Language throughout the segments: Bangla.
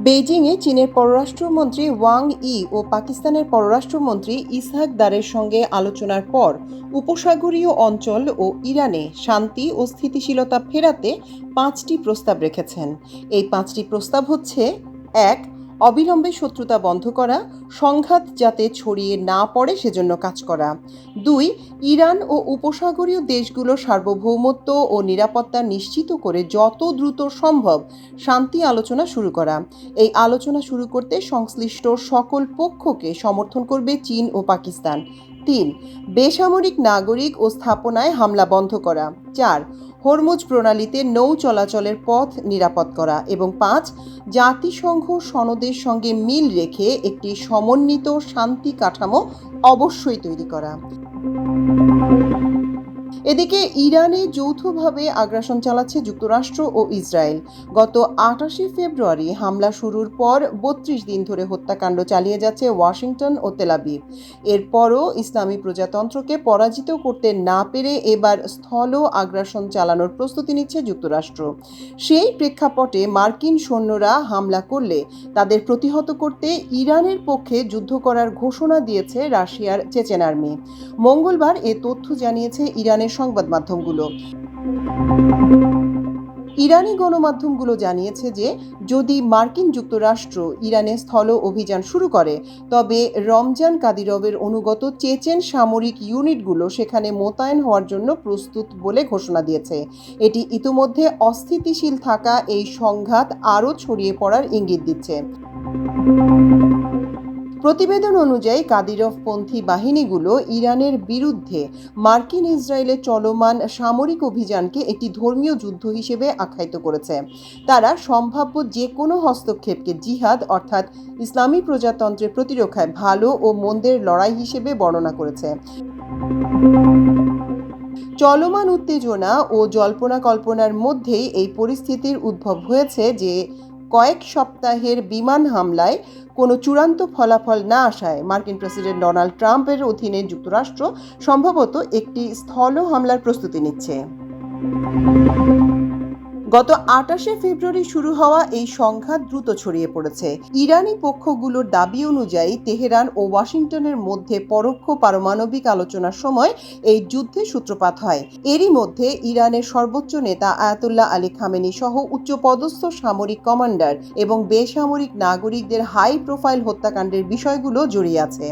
বেইজিংয়ে চীনের পররাষ্ট্রমন্ত্রী ওয়াং ই ও পাকিস্তানের পররাষ্ট্রমন্ত্রী ইসহাক দারের সঙ্গে আলোচনার পর উপসাগরীয় অঞ্চল ও ইরানে শান্তি ও স্থিতিশীলতা ফেরাতে 5টি প্রস্তাব রেখেছেন। এই 5টি প্রস্তাব হচ্ছে: 1. অবিলম্বে শত্রুতা বন্ধ করা, সংঘাত যাতে ছড়িয়ে না পড়ে সেজন্য কাজ করা। 2. ইরান ও উপসাগরীয় দেশগুলোর সার্বভৌমত্ব ও নিরাপত্তা নিশ্চিত করে যত দ্রুত সম্ভব শান্তি আলোচনা শুরু করা। এই আলোচনা শুরু করতে সংশ্লিষ্ট সকল পক্ষকে সমর্থন করবে চীন ও পাকিস্তান। 3. বেসামরিক নাগরিক ও স্থাপনায় হামলা বন্ধ করা। 4. হরমুজ প্রণালীতে নৌ চলাচলের পথ নিরাপদ করা। এবং 5. জাতিসংঘ সনদের সঙ্গে মিল রেখে একটি সমন্বিত শান্তি কাঠামো অবশ্যই তৈরি করা। এদিকে ইরানে যৌথভাবে আগ্রাসন চালাচ্ছে যুক্তরাষ্ট্র ও ইসরায়েল। গত 28 ফেব্রুয়ারি হামলা শুরুর পর 32 দিন ধরে হত্যাকাণ্ড চালিয়ে যাচ্ছে ওয়াশিংটন ও তেল আবিব। এরপরও ইসলামী প্রজাতন্ত্রকে পরাজিত করতে না পেরে এবার স্থল আগ্রাসন চালানোর প্রস্তুতি নিচ্ছে যুক্তরাষ্ট্র। সেই প্রেক্ষাপটে মার্কিন সৈন্যরা হামলা করলে তাদের প্রতিহত করতে ইরানের পক্ষে যুদ্ধ করার ঘোষণা দিয়েছে রাশিয়ার চেচেন আর্মি। মঙ্গলবার এ তথ্য জানিয়েছে ইরানের সংবাদ মাধ্যমগুলো। ইরানি গণমাধ্যমগুলো জানিয়েছে যে যদি মার্কিন যুক্তরাষ্ট্র ইরানে স্থল অভিযান শুরু করে তবে রমজান কাদিরভের অনুগত চেচেন সামরিক ইউনিটগুলো সেখানে মোতায়েন হওয়ার জন্য প্রস্তুত বলে ঘোষণা দিয়েছে। এটি ইতিমধ্যে অস্থিতিশীল থাকা এই সংঘাত আরও ছড়িয়ে পড়ার ইঙ্গিত দিচ্ছে। প্রতিবেদন অনুযায়ী কাদিরভপন্থী বাহিনীগুলো ইরানের বিরুদ্ধে মার্কিন ইসরায়েলের চলমান সামরিক অভিযানকে একটি ধর্মীয় যুদ্ধ হিসেবে আখ্যায়িত করেছে। তারা সম্ভাব্য যে কোনো হস্তক্ষেপকে জিহাদ অর্থাৎ ইসলামী প্রজাতন্ত্রের প্রতিরক্ষায় ভালো ও মন্দের লড়াই হিসেবে বর্ণনা করেছে। চলমান উত্তেজনা ও জল্পনা কল্পনার মধ্যেই এই পরিস্থিতির উদ্ভব হয়েছে যে কয়েক সপ্তাহের বিমান হামলায় কোনো চূড়ান্ত ফলাফল না আসায় মার্কিন প্রেসিডেন্ট ডোনাল্ড ট্রাম্পের অধীনে যুক্তরাষ্ট্র সম্ভবত একটি স্থল হামলার প্রস্তুতি নিচ্ছে। গত 28 ফেব্রুয়ারি শুরু হওয়া এই সংঘাত দ্রুত ছড়িয়ে পড়েছে। ইরানি পক্ষগুলোর দাবি অনুযায়ী তেহরান ও ওয়াশিংটনের মধ্যে পরোক্ষ পারমাণবিক আলোচনার সময় এই যুদ্ধের সূত্রপাত হয়। এরই মধ্যে ইরানের সর্বোচ্চ নেতা আয়াতুল্লাহ আলী খামেনি সহ উচ্চপদস্থ সামরিক কমান্ডার এবং বেসামরিক নাগরিকদের হাই প্রোফাইল হত্যাকাণ্ডের বিষয়গুলো জড়িয়ে আছে।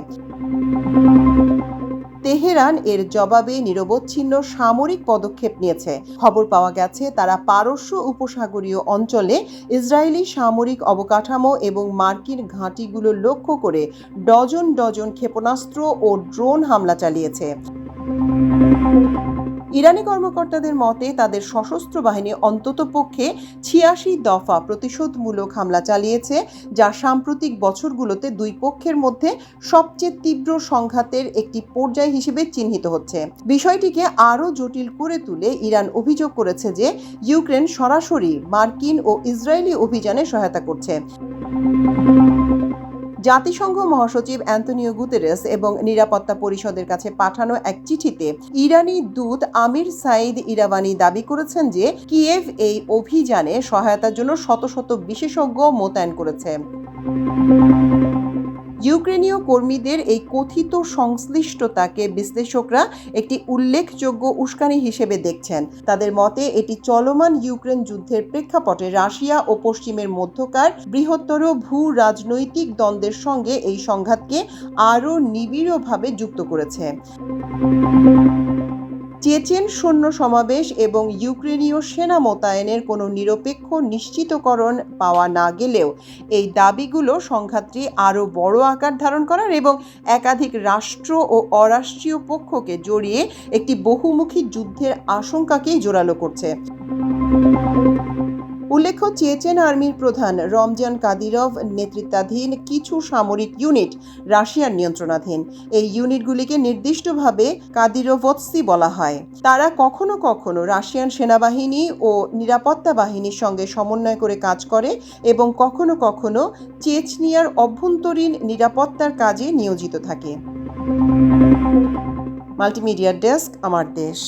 তেহরান এর জবাবে নিরবচ্ছিন্ন সামরিক পদক্ষেপ নিয়েছে। খবর পাওয়া গেছে তারা পারস্য উপসাগরীয় অঞ্চলে ইসরায়েলি সামরিক অবকাঠামো এবং মার্কিন ঘাঁটিগুলো লক্ষ্য করে ডজন ডজন ক্ষেপণাস্ত্র ও ড্রোন হামলা চালিয়েছে। ইরানি কর্মকর্তাদের মতে তাদের সশস্ত্র বাহিনী অন্ততপক্ষে 86 দফা প্রতিশোধমূলক হামলা চালিয়েছে, যা সাম্প্রতিক বছরগুলোতে দুই পক্ষের মধ্যে সবচেয়ে তীব্র সংঘাতের একটি পর্যায় হিসেবে চিহ্নিত হচ্ছে। বিষয়টিকে আরও জটিল করে তুলে ইরান অভিযোগ করেছে যে ইউক্রেন সরাসরি মার্কিন ও ইসরায়েলি অভিযানে সহায়তা করছে। জাতিসংঘ মহাসচিব অ্যান্তনিও গুতেরেস এবং নিরাপত্তা পরিষদের কাছে পাঠানো এক চিঠিতে ইরানি দূত আমির সাইদ ইরাওয়ানি দাবি করেছেন যে কিয়েভ এই অভিযানে সহায়তার জন্য শত শত বিশেষজ্ঞ মোতায়েন করেছে। ইউক্রেনীয় কর্মীদের এই কথিত সংশ্লিষ্টতাকে বিশ্লেষকরা একটি উল্লেখযোগ্য উস্কানি হিসেবে দেখছেন। তাদের মতে এটি চলমান ইউক্রেন যুদ্ধের প্রেক্ষাপটে রাশিয়া ও পশ্চিমের মধ্যকার বৃহত্তর ভূ রাজনৈতিক দ্বন্দ্বের সঙ্গে এই সংঘাতকে আরও নিবিড়ভাবে যুক্ত করেছে। চেচেন সৈন্য সমাবেশ এবং ইউক্রেনীয় সেনা মোতায়েনের কোনো নিরপেক্ষ নিশ্চিতকরণ পাওয়া না গেলেও এই দাবিগুলো সংঘাতটি আরও বড় আকার ধারণ করার এবং একাধিক রাষ্ট্র ও অরাষ্ট্রীয় পক্ষকে জড়িয়ে একটি বহুমুখী যুদ্ধের আশঙ্কাকেই জোরালো করছে। উল্লেখ্য, চেচেন আর্মির প্রধান রমজান কাদিরভ নেতৃত্বাধীন কিছু সামরিক ইউনিট রাশিয়ার নিয়ন্ত্রণাধীন। এই ইউনিটগুলিকে নির্দিষ্টভাবে কাদিরভৎসি বলা হয়। তারা কখনো কখনো রাশিয়ান সেনাবাহিনী ও নিরাপত্তা বাহিনীর সঙ্গে সমন্বয় করে কাজ করে এবং কখনো কখনো চেচনিয়ার অভ্যন্তরীণ নিরাপত্তার কাজে নিয়োজিত থাকে। মাল্টিমিডিয়া ডেস্ক, আমার দেশ।